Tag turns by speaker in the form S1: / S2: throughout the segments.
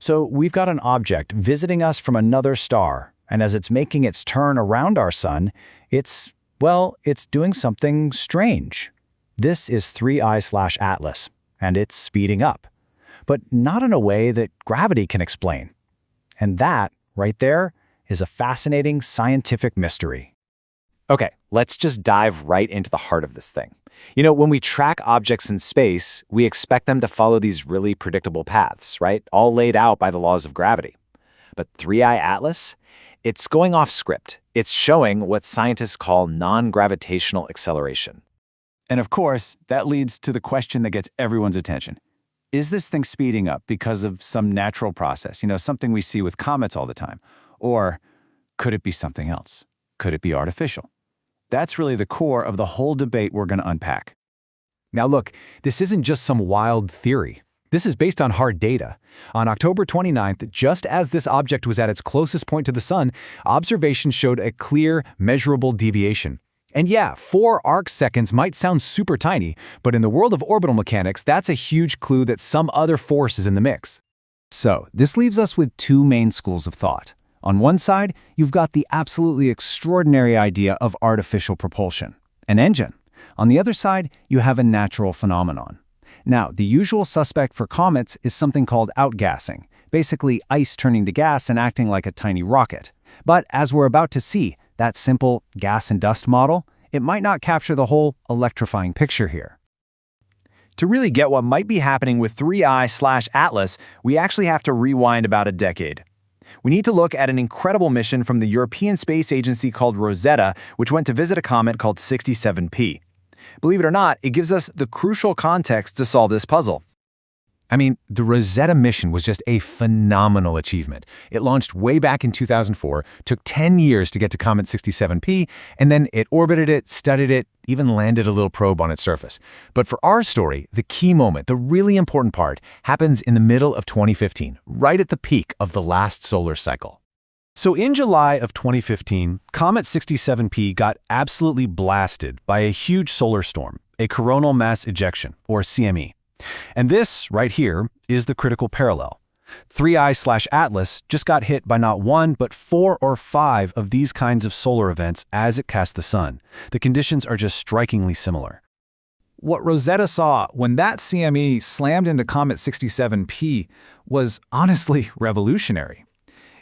S1: So we've got an object visiting us from another star, and as it's making its turn around our sun, it's doing something strange. This is 3I/Atlas, and it's speeding up, but not in a way that gravity can explain. And that, right there, is a fascinating scientific mystery.
S2: Okay, let's just dive right into the heart of this thing. When we track objects in space, we expect them to follow these really predictable paths, right? All laid out by the laws of gravity. But 3I Atlas, it's going off script. It's showing what scientists call non-gravitational acceleration.
S3: And of course, that leads to the question that gets everyone's attention. Is this thing speeding up because of some natural process, something we see with comets all the time? Or could it be something else? Could it be artificial? That's really the core of the whole debate we're going to unpack.
S4: Now look, this isn't just some wild theory. This is based on hard data. On October 29th, just as this object was at its closest point to the sun, observations showed a clear, measurable deviation. And yeah, 4 arcseconds might sound super tiny, but in the world of orbital mechanics, that's a huge clue that some other force is in the mix.
S3: So, this leaves us with 2 main schools of thought. On one side, you've got the absolutely extraordinary idea of artificial propulsion, an engine. On the other side, you have a natural phenomenon. Now, the usual suspect for comets is something called outgassing, basically ice turning to gas and acting like a tiny rocket. But as we're about to see, that simple gas and dust model, it might not capture the whole electrifying picture here.
S2: To really get what might be happening with 3I/Atlas, we actually have to rewind about a decade. We need to look at an incredible mission from the European Space Agency called Rosetta, which went to visit a comet called 67P. Believe it or not, it gives us the crucial context to solve this puzzle.
S4: I mean, the Rosetta mission was just a phenomenal achievement. It launched way back in 2004, took 10 years to get to Comet 67P, and then it orbited it, studied it, even landed a little probe on its surface. But for our story, the key moment, the really important part, happens in the middle of 2015, right at the peak of the last solar cycle. So in July of 2015, Comet 67P got absolutely blasted by a huge solar storm, a coronal mass ejection, or CME. And this, right here, is the critical parallel. 3I/Atlas just got hit by not 1, but 4 or 5 of these kinds of solar events as it cast the sun. The conditions are just strikingly similar.
S1: What Rosetta saw when that CME slammed into Comet 67P was honestly revolutionary.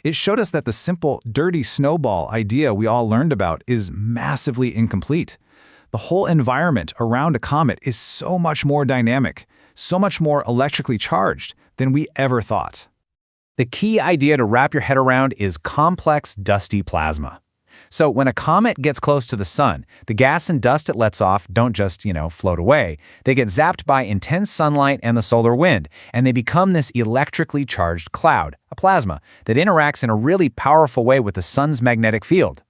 S1: It showed us that the simple, dirty snowball idea we all learned about is massively incomplete. The whole environment around a comet is so much more dynamic, so much more electrically charged than we ever thought.
S2: The key idea to wrap your head around is complex, dusty plasma. So when a comet gets close to the sun, the gas and dust it lets off don't just, float away. They get zapped by intense sunlight and the solar wind, and they become this electrically charged cloud, a plasma, that interacts in a really powerful way with the sun's magnetic field.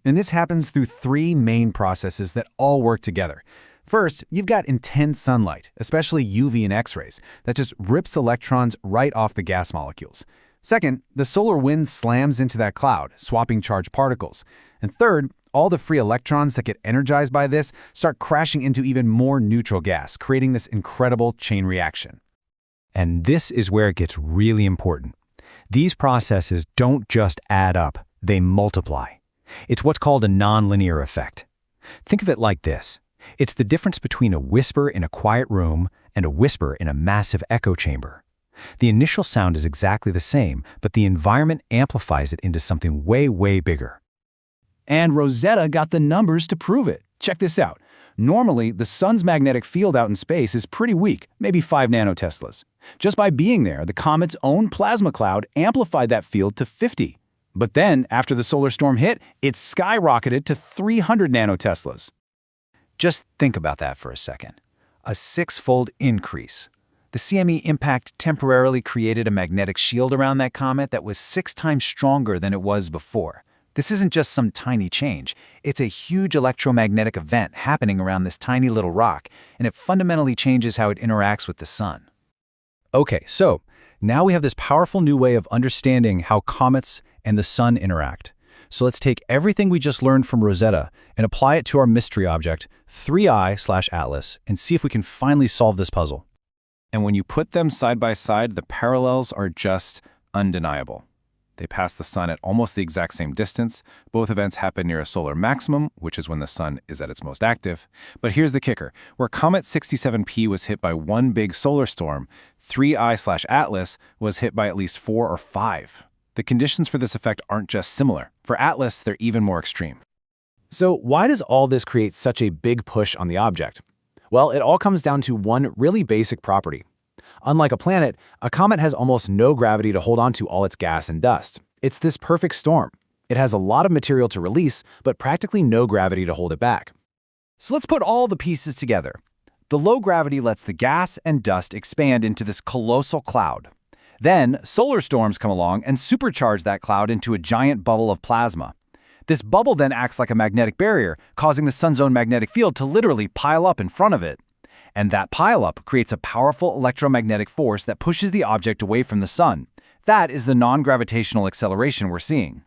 S4: And this happens through 3 main processes that all work together. First, you've got intense sunlight, especially UV and X-rays, that just rips electrons right off the gas molecules. Second, the solar wind slams into that cloud, swapping charged particles. And third, all the free electrons that get energized by this start crashing into even more neutral gas, creating this incredible chain reaction. And this is where it gets really important. These processes don't just add up, they multiply. It's what's called a nonlinear effect. Think of it like this. It's the difference between a whisper in a quiet room and a whisper in a massive echo chamber. The initial sound is exactly the same, but the environment amplifies it into something way, way bigger.
S1: And Rosetta got the numbers to prove it. Check this out. Normally, the sun's magnetic field out in space is pretty weak, maybe 5 nanoteslas. Just by being there, the comet's own plasma cloud amplified that field to 50. But then, after the solar storm hit, it skyrocketed to 300 nanoteslas.
S3: Just think about that for a second. A 6-fold increase. The CME impact temporarily created a magnetic shield around that comet that was 6 times stronger than it was before. This isn't just some tiny change. It's a huge electromagnetic event happening around this tiny little rock, and it fundamentally changes how it interacts with the sun.
S4: Okay, so now we have this powerful new way of understanding how comets and the sun interact. So let's take everything we just learned from Rosetta and apply it to our mystery object, 3I/Atlas, and see if we can finally solve this puzzle.
S3: And when you put them side by side, the parallels are just undeniable. They pass the sun at almost the exact same distance. Both events happen near a solar maximum, which is when the sun is at its most active. But here's the kicker. Where Comet 67P was hit by one big solar storm, 3I/Atlas was hit by at least 4 or 5. The conditions for this effect aren't just similar. For Atlas, they're even more extreme.
S2: So why does all this create such a big push on the object? Well, it all comes down to one really basic property. Unlike a planet, a comet has almost no gravity to hold on to all its gas and dust. It's this perfect storm. It has a lot of material to release, but practically no gravity to hold it back.
S3: So let's put all the pieces together. The low gravity lets the gas and dust expand into this colossal cloud. Then, solar storms come along and supercharge that cloud into a giant bubble of plasma. This bubble then acts like a magnetic barrier, causing the sun's own magnetic field to literally pile up in front of it. And that pileup creates a powerful electromagnetic force that pushes the object away from the sun. That is the non-gravitational acceleration we're seeing.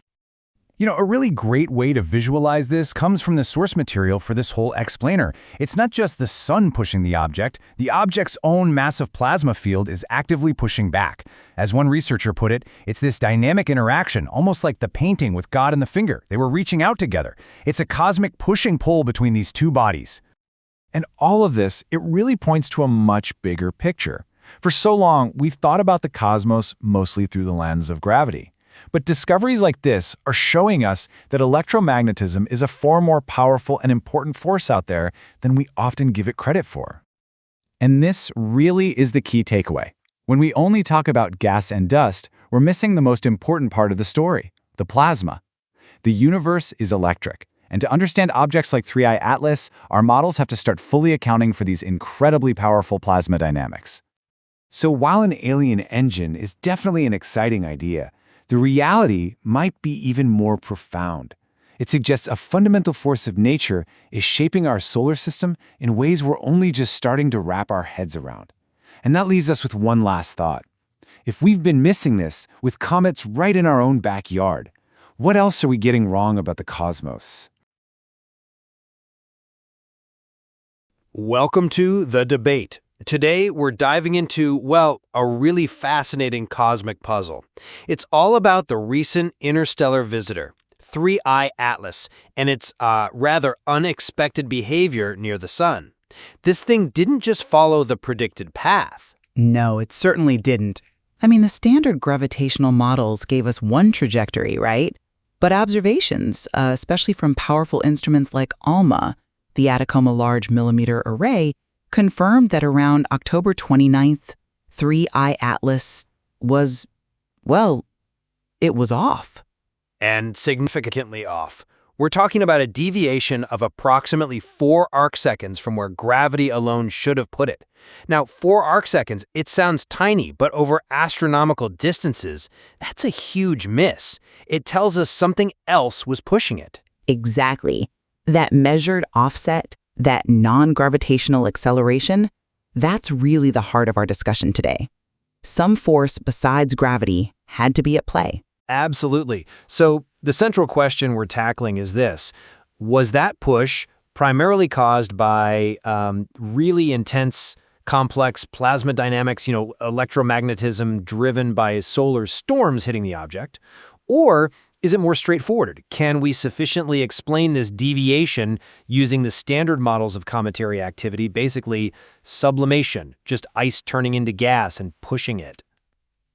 S1: You know, a really great way to visualize this comes from the source material for this whole explainer. It's not just the sun pushing the object's own massive plasma field is actively pushing back. As one researcher put it, it's this dynamic interaction, almost like the painting with God and the finger. They were reaching out together. It's a cosmic pushing pull between these two bodies. And all of this, it really points to a much bigger picture. For so long, we've thought about the cosmos mostly through the lens of gravity. But discoveries like this are showing us that electromagnetism is a far more powerful and important force out there than we often give it credit for.
S3: And this really is the key takeaway. When we only talk about gas and dust, we're missing the most important part of the story, the plasma. The universe is electric. And to understand objects like 3I Atlas, our models have to start fully accounting for these incredibly powerful plasma dynamics. So while an alien engine is definitely an exciting idea, the reality might be even more profound. It suggests a fundamental force of nature is shaping our solar system in ways we're only just starting to wrap our heads around. And that leaves us with one last thought. If we've been missing this with comets right in our own backyard, what else are we getting wrong about the cosmos?
S5: Welcome to The Debate. Today, we're diving into, well, a really fascinating cosmic puzzle. It's all about the recent interstellar visitor, 3I Atlas, and its rather unexpected behavior near the sun. This thing didn't just follow the predicted path.
S6: No, it certainly didn't. I mean, the standard gravitational models gave us one trajectory, right? But observations, especially from powerful instruments like ALMA, the Atacama Large Millimeter Array, confirmed that around October 29th, 3I Atlas was, well, it was off.
S5: And significantly off. We're talking about a deviation of approximately 4 arcseconds from where gravity alone should have put it. Now, 4 arcseconds, it sounds tiny, but over astronomical distances, that's a huge miss. It tells us something else was pushing it.
S6: Exactly. That measured offset, that non-gravitational acceleration, that's really the heart of our discussion today. Some force besides gravity had to be at play.
S5: Absolutely. So the central question we're tackling is this. Was that push primarily caused by really intense, complex plasma dynamics, electromagnetism driven by solar storms hitting the object? Or is it more straightforward? Can we sufficiently explain this deviation using the standard models of cometary activity, basically sublimation, just ice turning into gas and pushing it?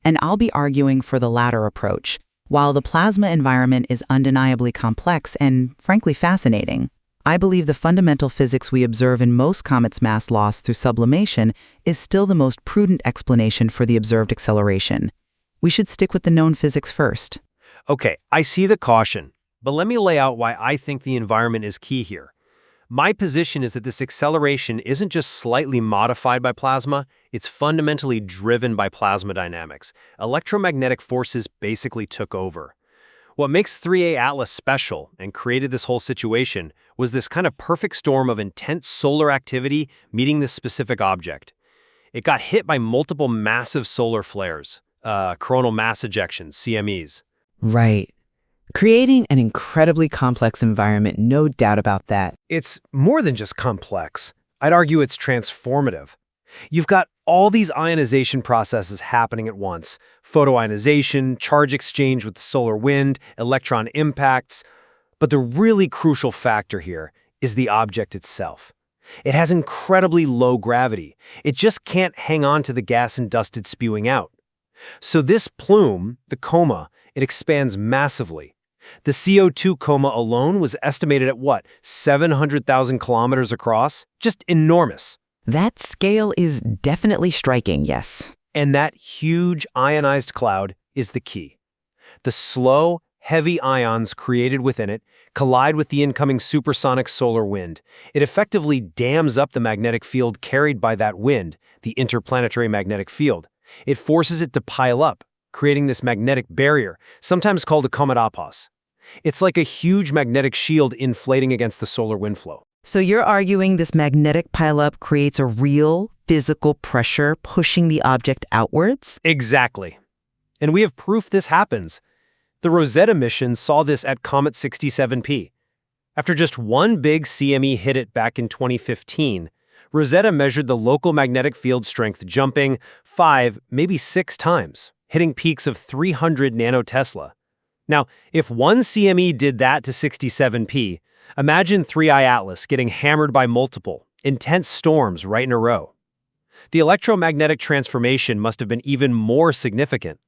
S6: And I'll be arguing for the latter approach. While the plasma environment is undeniably complex and, frankly, fascinating, I believe the fundamental physics we observe in most comets' mass loss through sublimation is still the most prudent explanation for the observed acceleration. We should stick with the known physics first.
S5: Okay, I see the caution, but let me lay out why I think the environment is key here. My position is that this acceleration isn't just slightly modified by plasma, it's fundamentally driven by plasma dynamics. Electromagnetic forces basically took over. What makes 3A Atlas special and created this whole situation was this kind of perfect storm of intense solar activity meeting this specific object. It got hit by multiple massive solar flares, coronal mass ejections, CMEs.
S7: Right. Creating an incredibly complex environment, no doubt about that.
S5: It's more than just complex. I'd argue it's transformative. You've got all these ionization processes happening at once: photoionization, charge exchange with the solar wind, electron impacts. But the really crucial factor here is the object itself. It has incredibly low gravity. It just can't hang on to the gas and dust it's spewing out. So this plume, the coma, it expands massively. The CO2 coma alone was estimated at what, 700,000 kilometers across? Just enormous.
S6: That scale is definitely striking, yes.
S5: And that huge ionized cloud is the key. The slow, heavy ions created within it collide with the incoming supersonic solar wind. It effectively dams up the magnetic field carried by that wind, the interplanetary magnetic field. It forces it to pile up, creating this magnetic barrier, sometimes called a cometopause. It's like a huge magnetic shield inflating against the solar wind flow.
S6: So you're arguing this magnetic pileup creates a real physical pressure pushing the object outwards?
S5: Exactly. And we have proof this happens. The Rosetta mission saw this at Comet 67P. After just one big CME hit it back in 2015, Rosetta measured the local magnetic field strength jumping 5, maybe 6 times, hitting peaks of 300 nanotesla. Now, if one CME did that to 67P, imagine 3i Atlas getting hammered by multiple, intense storms right in a row. The electromagnetic transformation must have been even more significant.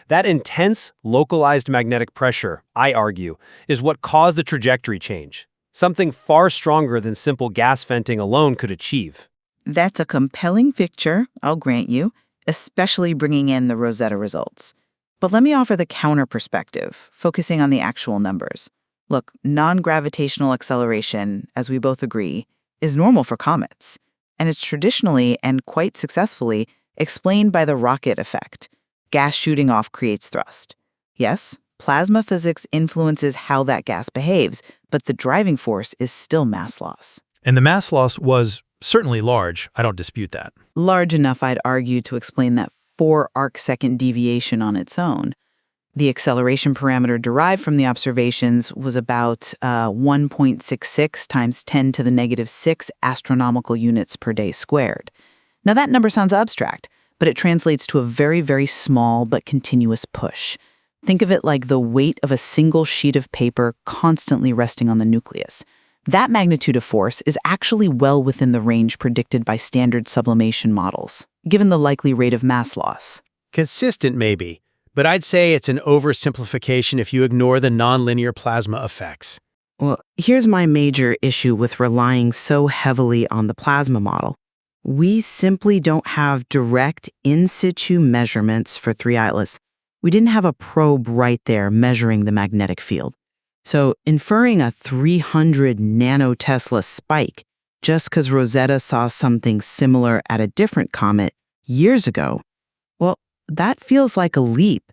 S5: That intense, localized magnetic pressure, I argue, is what caused the trajectory change, something far stronger than simple gas venting alone could achieve.
S6: That's a compelling picture, I'll grant you, especially bringing in the Rosetta results. But let me offer the counter perspective, focusing on the actual numbers. Look, non-gravitational acceleration, as we both agree, is normal for comets, and it's traditionally and quite successfully explained by the rocket effect. Gas shooting off creates thrust. Yes, plasma physics influences how that gas behaves, but the driving force is still mass loss.
S8: And the mass loss was certainly large. I don't dispute that.
S6: Large enough, I'd argue, to explain that 4 arcsecond deviation on its own. The acceleration parameter derived from the observations was about 1.66 times 10 to the negative 6 astronomical units per day squared. Now that number sounds abstract, but it translates to a very, very small but continuous push. Think of it like the weight of a single sheet of paper constantly resting on the nucleus. That magnitude of force is actually well within the range predicted by standard sublimation models, given the likely rate of mass loss.
S5: Consistent, maybe, but I'd say it's an oversimplification if you ignore the nonlinear plasma effects.
S7: Well, here's my major issue with relying so heavily on the plasma model. We simply don't have direct in situ measurements for 3 Atlas. We didn't have a probe right there measuring the magnetic field. So inferring a 300 nanotesla spike just because Rosetta saw something similar at a different comet years ago, well, that feels like a leap.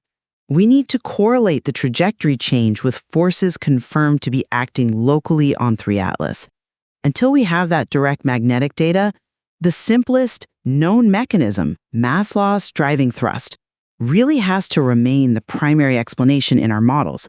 S7: We need to correlate the trajectory change with forces confirmed to be acting locally on 3 Atlas. Until we have that direct magnetic data, the simplest known mechanism, mass loss driving thrust, really has to remain the primary explanation in our models.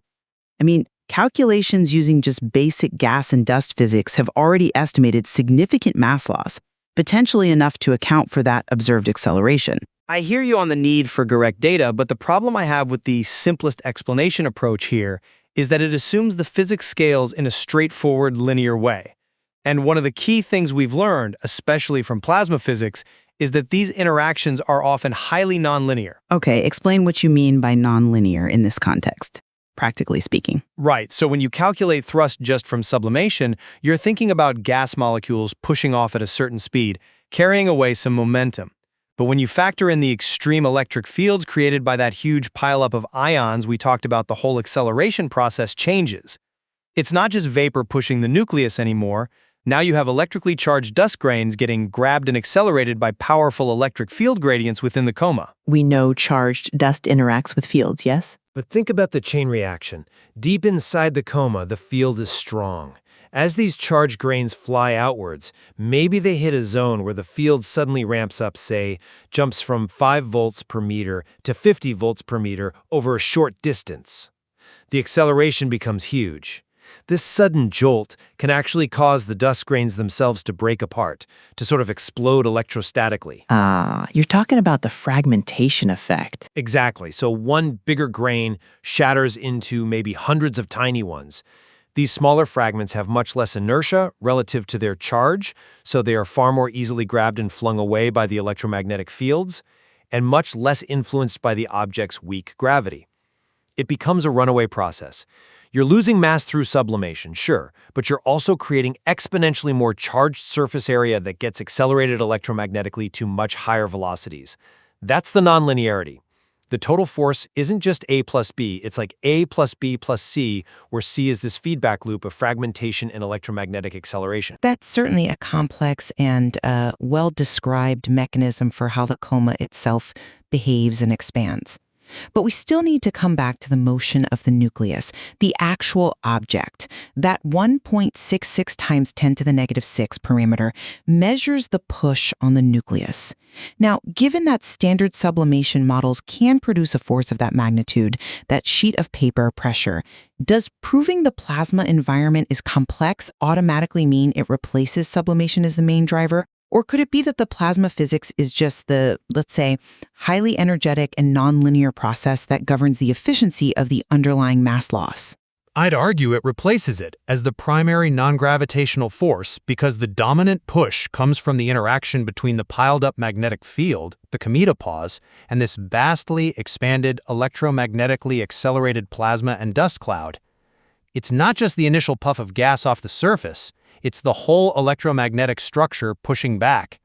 S7: I mean, calculations using just basic gas and dust physics have already estimated significant mass loss, potentially enough to account for that observed acceleration.
S8: I hear you on the need for direct data, but the problem I have with the simplest explanation approach here is that it assumes the physics scales in a straightforward linear way. And one of the key things we've learned, especially from plasma physics, is that these interactions are often highly nonlinear.
S6: Okay, explain what you mean by nonlinear in this context, practically speaking.
S8: Right, so when you calculate thrust just from sublimation, you're thinking about gas molecules pushing off at a certain speed, carrying away some momentum. But when you factor in the extreme electric fields created by that huge pileup of ions we talked about, the whole acceleration process changes. It's not just vapor pushing the nucleus anymore. Now you have electrically charged dust grains getting grabbed and accelerated by powerful electric field gradients within the coma.
S7: We know charged dust interacts with fields, yes?
S5: But think about the chain reaction. Deep inside the coma, the field is strong. As these charged grains fly outwards, maybe they hit a zone where the field suddenly ramps up, say, jumps from 5 volts per meter to 50 volts per meter over a short distance. The acceleration becomes huge. This sudden jolt can actually cause the dust grains themselves to break apart, to sort of explode electrostatically.
S7: You're talking about the fragmentation effect.
S5: Exactly. So one bigger grain shatters into maybe hundreds of tiny ones. These smaller fragments have much less inertia relative to their charge, so they are far more easily grabbed and flung away by the electromagnetic fields, and much less influenced by the object's weak gravity. It becomes a runaway process. You're losing mass through sublimation, sure, but you're also creating exponentially more charged surface area that gets accelerated electromagnetically to much higher velocities. That's the nonlinearity. The total force isn't just A plus B, it's like A plus B plus C, where C is this feedback loop of fragmentation and electromagnetic acceleration.
S6: That's certainly a complex and well-described mechanism for how the coma itself behaves and expands. But we still need to come back to the motion of the nucleus, the actual object. That 1.66 times 10 to the negative 6 parameter measures the push on the nucleus. Now, given that standard sublimation models can produce a force of that magnitude, that sheet of paper pressure, does proving the plasma environment is complex automatically mean it replaces sublimation as the main driver? Or could it be that the plasma physics is just the, let's say, highly energetic and nonlinear process that governs the efficiency of the underlying mass loss?
S5: I'd argue it replaces it as the primary non-gravitational force because the dominant push comes from the interaction between the piled-up magnetic field, the cometa pause, and this vastly expanded electromagnetically accelerated plasma and dust cloud. It's not just the initial puff of gas off the surface, it's the whole electromagnetic structure pushing back.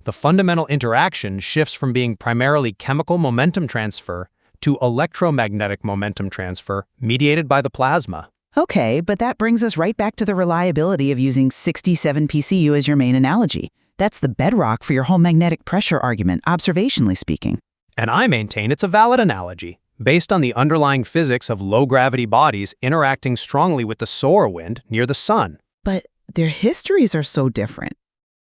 S5: The fundamental interaction shifts from being primarily chemical momentum transfer to electromagnetic momentum transfer mediated by the plasma.
S6: Okay, but that brings us right back to the reliability of using 67 PCU as your main analogy. That's the bedrock for your whole magnetic pressure argument, observationally speaking.
S5: And I maintain it's a valid analogy, based on the underlying physics of low-gravity bodies interacting strongly with the solar wind near the sun.
S6: But their histories are so different.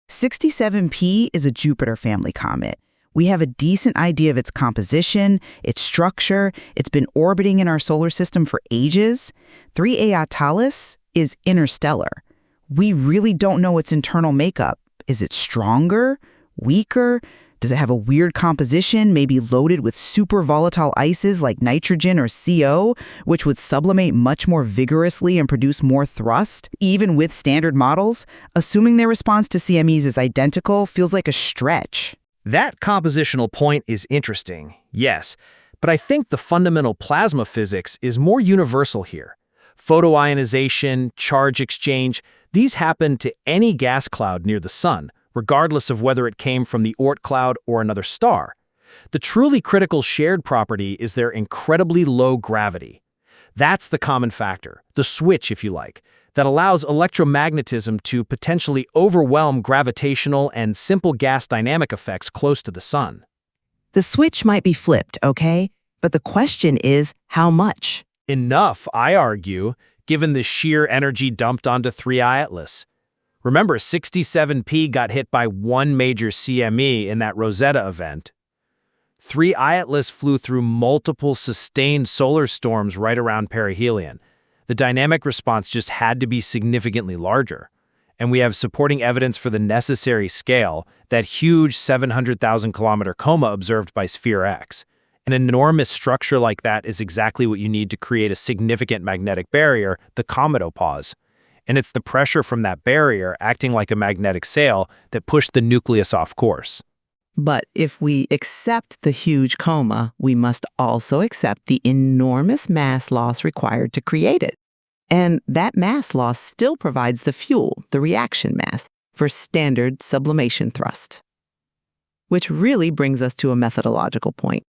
S6: 67P is a Jupiter family comet. We have a decent idea of its composition, its structure. It's been orbiting in our solar system for ages. 3A Attalis is interstellar. We really don't know its internal makeup. Is it stronger? Weaker? Does it have a weird composition, maybe loaded with super volatile ices like nitrogen or CO, which would sublimate much more vigorously and produce more thrust? Even with standard models, assuming their response to CMEs is identical feels like a stretch.
S2: That compositional point is interesting, yes, but I think the fundamental plasma physics is more universal here. Photoionization, charge exchange, these happen to any gas cloud near the sun, regardless of whether it came from the Oort cloud or another star. The truly critical shared property is their incredibly low gravity. That's the common factor, the switch, if you like, that allows electromagnetism to potentially overwhelm gravitational and simple gas dynamic effects close to the sun.
S7: The switch might be flipped, okay? But the question is, how much?
S2: Enough, I argue, given the sheer energy dumped onto 3I Atlas. Remember, 67P got hit by one major CME in that Rosetta event. 3I Atlas flew through multiple sustained solar storms right around perihelion. The dynamic response just had to be significantly larger. And we have supporting evidence for the necessary scale, that huge 700,000-kilometer coma observed by Sphere X. An enormous structure like that is exactly what you need to create a significant magnetic barrier, the cometopause. And it's the pressure from that barrier acting like a magnetic sail that pushed the nucleus off course.
S7: But if we accept the huge coma, we must also accept the enormous mass loss required to create it. And that mass loss still provides the fuel, the reaction mass, for standard sublimation thrust. Which really brings us to a methodological point.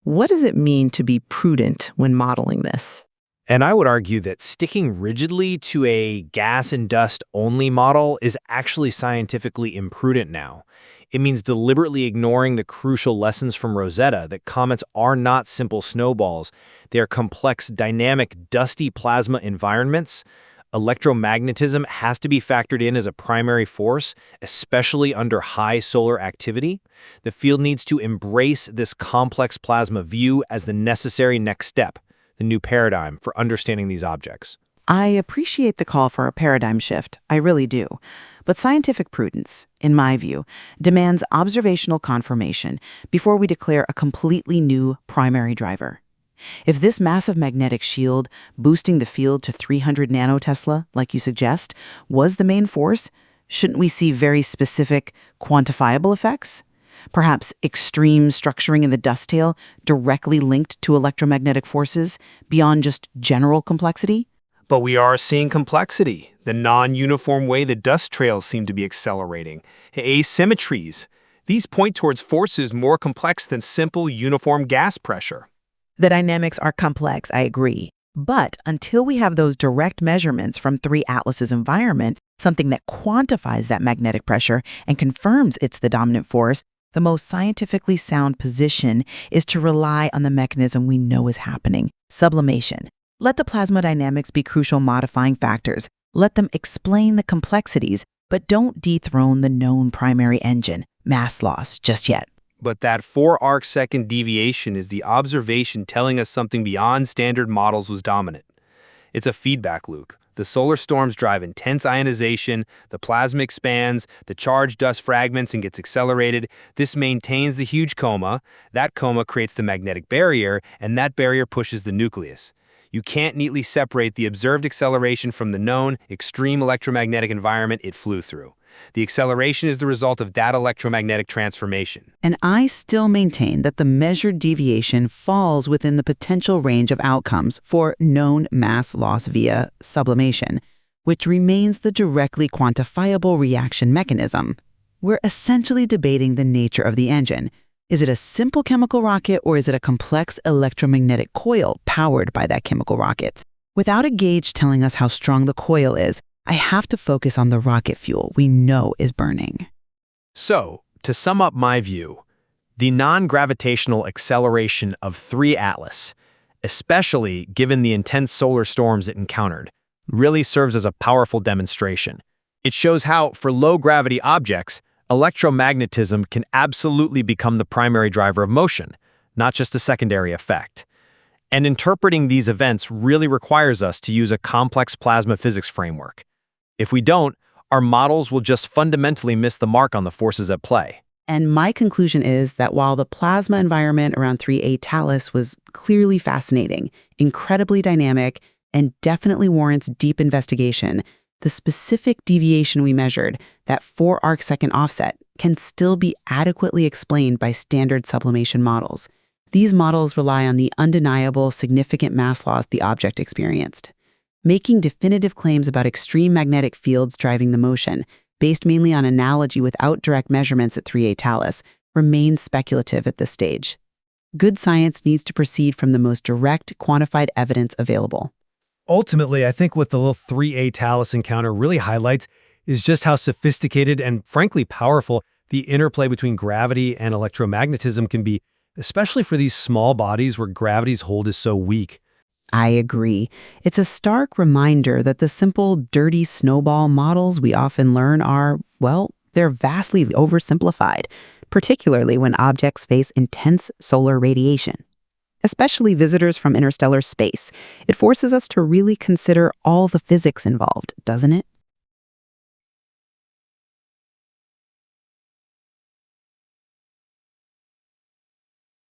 S7: What does it mean to be prudent when modeling this?
S2: And I would argue that sticking rigidly to a gas and dust only model is actually scientifically imprudent now. It means deliberately ignoring the crucial lessons from Rosetta that comets are not simple snowballs. They are complex, dynamic, dusty plasma environments. Electromagnetism has to be factored in as a primary force, especially under high solar activity. The field needs to embrace this complex plasma view as the necessary next step, the new paradigm for understanding these objects.
S7: I appreciate the call for a paradigm shift, I really do. But scientific prudence, in my view, demands observational confirmation before we declare a completely new primary driver. If this massive magnetic shield, boosting the field to 300 nanotesla, like you suggest, was the main force, shouldn't we see very specific, quantifiable effects? Perhaps extreme structuring in the dust tail directly linked to electromagnetic forces beyond just general complexity?
S5: But we are seeing complexity, the non-uniform way the dust trails seem to be accelerating, asymmetries. These point towards forces more complex than simple uniform gas pressure.
S7: The dynamics are complex, I agree. But until we have those direct measurements from 3 Atlas's environment, something that quantifies that magnetic pressure and confirms it's the dominant force, the most scientifically sound position is to rely on the mechanism we know is happening, sublimation. Let the plasma dynamics be crucial modifying factors. Let them explain the complexities, but don't dethrone the known primary engine, mass loss, just yet.
S5: But that 4 arcsecond deviation is the observation telling us something beyond standard models was dominant. It's a feedback loop. The solar storms drive intense ionization, the plasma expands, the charged dust fragments and gets accelerated. This maintains the huge coma. That coma creates the magnetic barrier, and that barrier pushes the nucleus. You can't neatly separate the observed acceleration from the known, extreme electromagnetic environment it flew through. The acceleration is the result of that electromagnetic transformation.
S6: And I still maintain that the measured deviation falls within the potential range of outcomes for known mass loss via sublimation, which remains the directly quantifiable reaction mechanism. We're essentially debating the nature of the engine. Is it a simple chemical rocket, or is it a complex electromagnetic coil powered by that chemical rocket? Without a gauge telling us how strong the coil is, I have to focus on the rocket fuel we know is burning.
S2: So, to sum up my view, the non-gravitational acceleration of 3 Atlas, especially given the intense solar storms it encountered, really serves as a powerful demonstration. It shows how, for low-gravity objects, electromagnetism can absolutely become the primary driver of motion, not just a secondary effect. And interpreting these events really requires us to use a complex plasma physics framework. If we don't, our models will just fundamentally miss the mark on the forces at play.
S6: And my conclusion is that while the plasma environment around 3A Thales was clearly fascinating, incredibly dynamic, and definitely warrants deep investigation, the specific deviation we measured, that 4 arcsecond offset, can still be adequately explained by standard sublimation models. These models rely on the undeniable, significant mass loss the object experienced. Making definitive claims about extreme magnetic fields driving the motion, based mainly on analogy without direct measurements at 3A Thales, remains speculative at this stage. Good science needs to proceed from the most direct, quantified evidence available.
S5: Ultimately, I think what the little 3A Thales encounter really highlights is just how sophisticated and frankly powerful the interplay between gravity and electromagnetism can be, especially for these small bodies where gravity's hold is so weak.
S6: I agree. It's a stark reminder that the simple, dirty snowball models we often learn are, well, they're vastly oversimplified, particularly when objects face intense solar radiation. Especially visitors from interstellar space, it forces us to really consider all the physics involved, doesn't it?